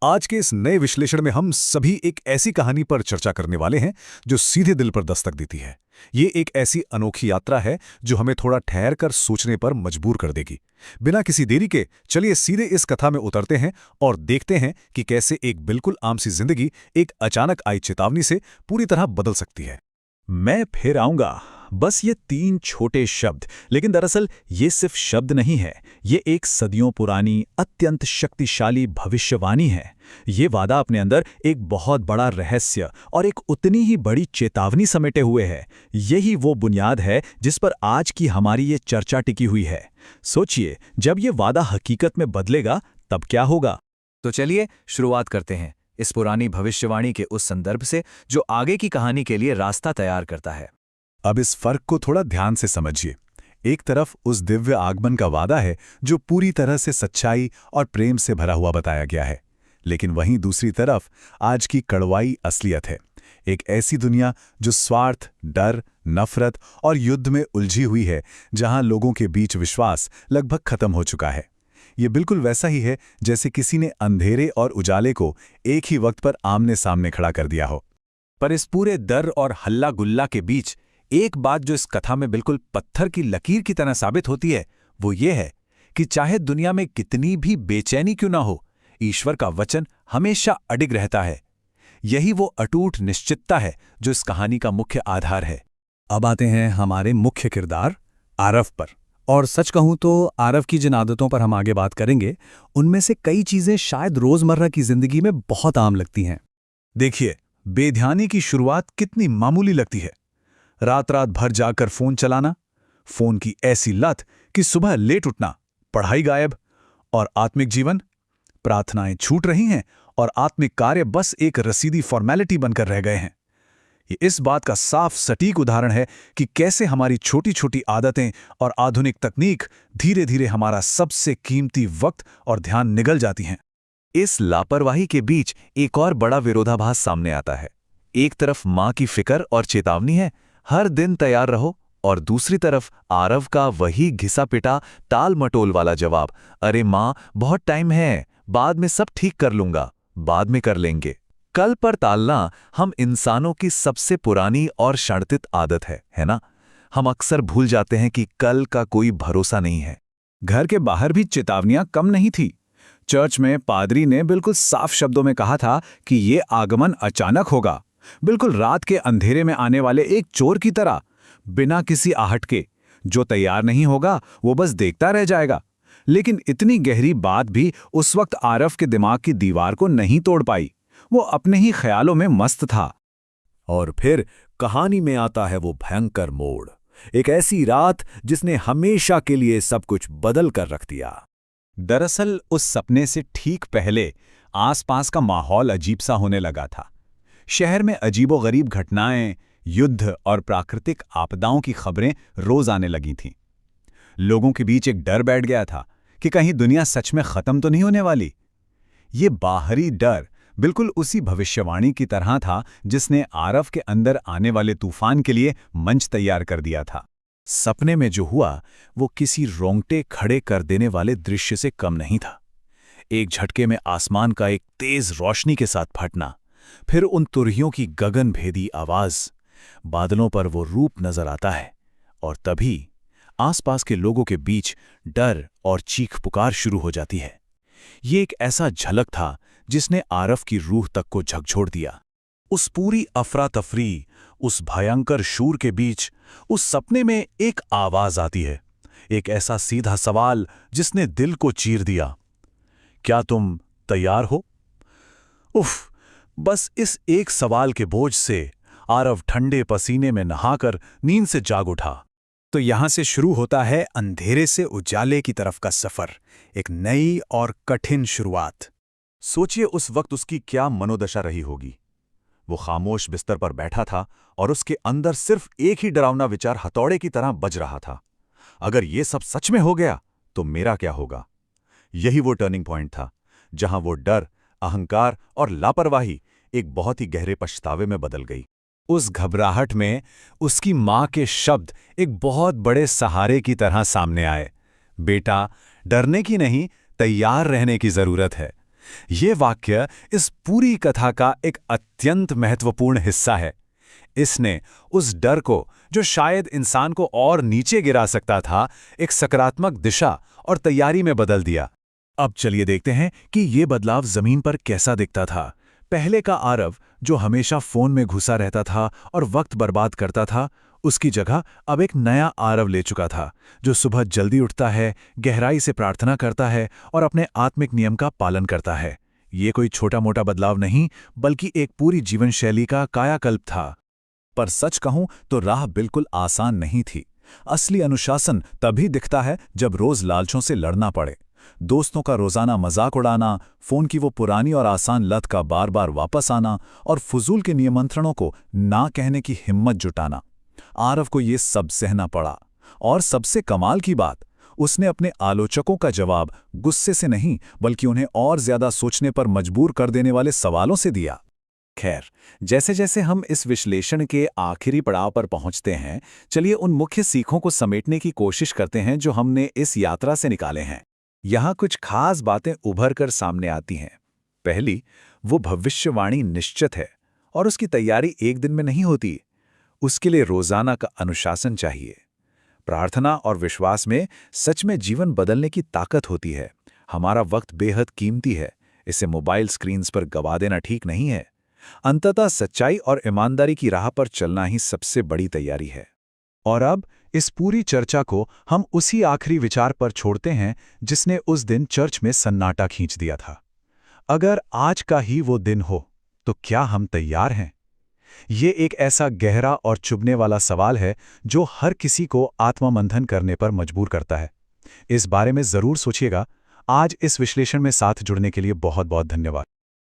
आज के इस नए विश्लेषण में हम सभी एक ऐसी कहानी पर चर्चा करने वाले हैं जो सीधे दिल पर दस्तक देती है। ये एक ऐसी अनोखी यात्रा है जो हमें थोड़ा ठहर कर सोचने पर मजबूर कर देगी। बिना किसी देरी के चलिए सीधे इस कथा में उतरते हैं और देखते हैं कि कैसे एक बिल्कुल आम सी जिंदगी एक अचानक आई चेतावनी से पूरी तरह बदल सकती है। मैं फिर आऊंगा, बस ये 3 छोटे शब्द, लेकिन दरअसल ये सिर्फ शब्द नहीं है, ये एक सदियों पुरानी अत्यंत शक्तिशाली भविष्यवाणी है। ये वादा अपने अंदर एक बहुत बड़ा रहस्य और एक उतनी ही बड़ी चेतावनी समेटे हुए है। यही वो बुनियाद है जिस पर आज की हमारी ये चर्चा टिकी हुई है। सोचिए, जब ये वादा हकीकत में बदलेगा तब क्या होगा? तो चलिए शुरुआत करते हैं इस पुरानी भविष्यवाणी के उस संदर्भ से जो आगे की कहानी के लिए रास्ता तैयार करता है। अब इस फर्क को थोड़ा ध्यान से समझिए। एक तरफ उस दिव्य आगमन का वादा है जो पूरी तरह से सच्चाई और प्रेम से भरा हुआ बताया गया है, लेकिन वहीं दूसरी तरफ आज की कड़वाई असलियत है। एक ऐसी दुनिया जो स्वार्थ, डर, नफरत और युद्ध में उलझी हुई है, जहां लोगों के बीच विश्वास लगभग खत्म हो चुका है। ये बिल्कुल वैसा ही है जैसे किसी ने अंधेरे और उजाले को एक ही वक्त पर आमने सामने खड़ा कर दिया हो। पर इस पूरे डर और हल्ला गुल्ला के बीच एक बात जो इस कथा में बिल्कुल पत्थर की लकीर की तरह साबित होती है, वो ये है कि चाहे दुनिया में कितनी भी बेचैनी क्यों ना हो, ईश्वर का वचन हमेशा अडिग रहता है। यही वो अटूट निश्चितता है जो इस कहानी का मुख्य आधार है। अब आते हैं हमारे मुख्य किरदार आरव पर। और सच कहूं तो आरव की जिन आदतों पर हम आगे बात करेंगे, उनमें से कई चीजें शायद रोजमर्रा की जिंदगी में बहुत आम लगती हैं। देखिए, बेध्यानी की शुरुआत कितनी मामूली लगती है। रात रात भर जाकर फोन चलाना, फोन की ऐसी लत कि सुबह लेट उठना, पढ़ाई गायब और आत्मिक जीवन, प्रार्थनाएं छूट रही हैं और आत्मिक कार्य बस एक रसीदी फॉर्मेलिटी बनकर रह गए हैं। ये इस बात का साफ सटीक उदाहरण है कि कैसे हमारी छोटी छोटी आदतें और आधुनिक तकनीक धीरे धीरे हमारा सबसे कीमती वक्त और ध्यान निगल जाती हैं। इस लापरवाही के बीच एक और बड़ा विरोधाभास सामने आता है। एक तरफ मां की फिक्र और चेतावनी है, हर दिन तैयार रहो, और दूसरी तरफ आरव का वही घिसा पिटा टाल मटोल वाला जवाब, अरे मां बहुत टाइम है, बाद में सब ठीक कर लूंगा, बाद में कर लेंगे। कल पर टालना हम इंसानों की सबसे पुरानी और क्षणिक आदत है ना? हम अक्सर भूल जाते हैं कि कल का कोई भरोसा नहीं है। घर के बाहर भी चेतावनियां कम नहीं थी। चर्च में पादरी ने बिल्कुल साफ शब्दों में कहा था कि ये आगमन अचानक होगा, बिल्कुल रात के अंधेरे में आने वाले एक चोर की तरह, बिना किसी आहट के। जो तैयार नहीं होगा वो बस देखता रह जाएगा। लेकिन इतनी गहरी बात भी उस वक्त आरव के दिमाग की दीवार को नहीं तोड़ पाई। वो अपने ही ख्यालों में मस्त था। और फिर कहानी में आता है वो भयंकर मोड़, एक ऐसी रात जिसने हमेशा के लिए सब कुछ बदल कर रख दिया। दरअसल उस सपने से ठीक पहले आसपास का माहौल अजीब सा होने लगा था। शहर में अजीबोगरीब घटनाएं, युद्ध और प्राकृतिक आपदाओं की खबरें रोज आने लगी थीं। लोगों के बीच एक डर बैठ गया था कि कहीं दुनिया सच में खत्म तो नहीं होने वाली। ये बाहरी डर बिल्कुल उसी भविष्यवाणी की तरह था जिसने आरव के अंदर आने वाले तूफान के लिए मंच तैयार कर दिया था। सपने में जो हुआ वो किसी रोंगटे खड़े कर देने वाले दृश्य से कम नहीं था। एक झटके में आसमान का एक तेज रोशनी के साथ फटना, फिर उन तुरहियों की गगनभेदी आवाज, बादलों पर वो रूप नजर आता है, और तभी आसपास के लोगों के बीच डर और चीख पुकार शुरू हो जाती है। ये एक ऐसा झलक था जिसने आरव की रूह तक को झकझोर दिया। उस पूरी अफरा तफरी, उस भयंकर शूर के बीच उस सपने में एक आवाज आती है, एक ऐसा सीधा सवाल जिसने दिल को चीर दिया, क्या तुम तैयार हो? उफ, बस इस एक सवाल के बोझ से आरव ठंडे पसीने में नहाकर नींद से जाग उठा। तो यहां से शुरू होता है अंधेरे से उजाले की तरफ का सफर, एक नई और कठिन शुरुआत। सोचिए उस वक्त उसकी क्या मनोदशा रही होगी। वो खामोश बिस्तर पर बैठा था और उसके अंदर सिर्फ एक ही डरावना विचार हथौड़े की तरह बज रहा था, अगर ये सब सच में हो गया तो मेरा क्या होगा? यही वो टर्निंग पॉइंट था जहां वो डर, अहंकार और लापरवाही एक बहुत ही गहरे पछतावे में बदल गई। उस घबराहट में उसकी मां के शब्द एक बहुत बड़े सहारे की तरह सामने आए, बेटा, डरने की नहीं, तैयार रहने की जरूरत है। ये वाक्य इस पूरी कथा का एक अत्यंत महत्वपूर्ण हिस्सा है। इसने उस डर को, जो शायद इंसान को और नीचे गिरा सकता था, एक सकारात्मक दिशा और तैयारी में बदल दिया। अब चलिए देखते हैं कि ये बदलाव जमीन पर कैसा दिखता था। पहले का आरव, जो हमेशा फोन में घुसा रहता था और वक्त बर्बाद करता था, उसकी जगह अब एक नया आरव ले चुका था, जो सुबह जल्दी उठता है, गहराई से प्रार्थना करता है और अपने आत्मिक नियम का पालन करता है। ये कोई छोटा मोटा बदलाव नहीं, बल्कि एक पूरी जीवन शैली का कायाकल्प था। पर सच कहूं तो राह बिल्कुल आसान नहीं थी। असली अनुशासन तभी दिखता है जब रोज लालचों से लड़ना पड़े। दोस्तों का रोजाना मजाक उड़ाना, फोन की वो पुरानी और आसान लत का बार बार वापस आना और फजूल के नियंत्रणों को ना कहने की हिम्मत जुटाना। आरव को ये सब सहना पड़ा। और सबसे कमाल की बात, उसने अपने आलोचकों का जवाब गुस्से से नहीं, बल्कि उन्हें और ज्यादा सोचने पर मजबूर कर देने वाले सवालों से दिया। खैर, जैसे जैसे हम इस विश्लेषण के आखिरी पड़ाव पर पहुंचते हैं, चलिए उन मुख्य सीखों को समेटने की कोशिश करते हैं जो हमने इस यात्रा से निकाले हैं। यहाँ कुछ खास बातें उभर कर सामने आती हैं। पहली, वो भविष्यवाणी निश्चित है और उसकी तैयारी एक दिन में नहीं होती। उसके लिए रोजाना का अनुशासन चाहिए। प्रार्थना और विश्वास में सच में जीवन बदलने की ताकत होती है। हमारा वक्त बेहद कीमती है, इसे मोबाइल स्क्रीन्स पर गवा देना ठीक नहीं है। अंततः सच्चाई और ईमानदारी की राह पर चलना ही सबसे बड़ी तैयारी है। और अब इस पूरी चर्चा को हम उसी आखिरी विचार पर छोड़ते हैं जिसने उस दिन चर्च में सन्नाटा खींच दिया था। अगर आज का ही वो दिन हो, तो क्या हम तैयार हैं? ये एक ऐसा गहरा और चुभने वाला सवाल है जो हर किसी को आत्ममंथन करने पर मजबूर करता है। इस बारे में जरूर सोचिएगा। आज इस विश्लेषण में साथ जुड़ने के लिए बहुत बहुत धन्यवाद।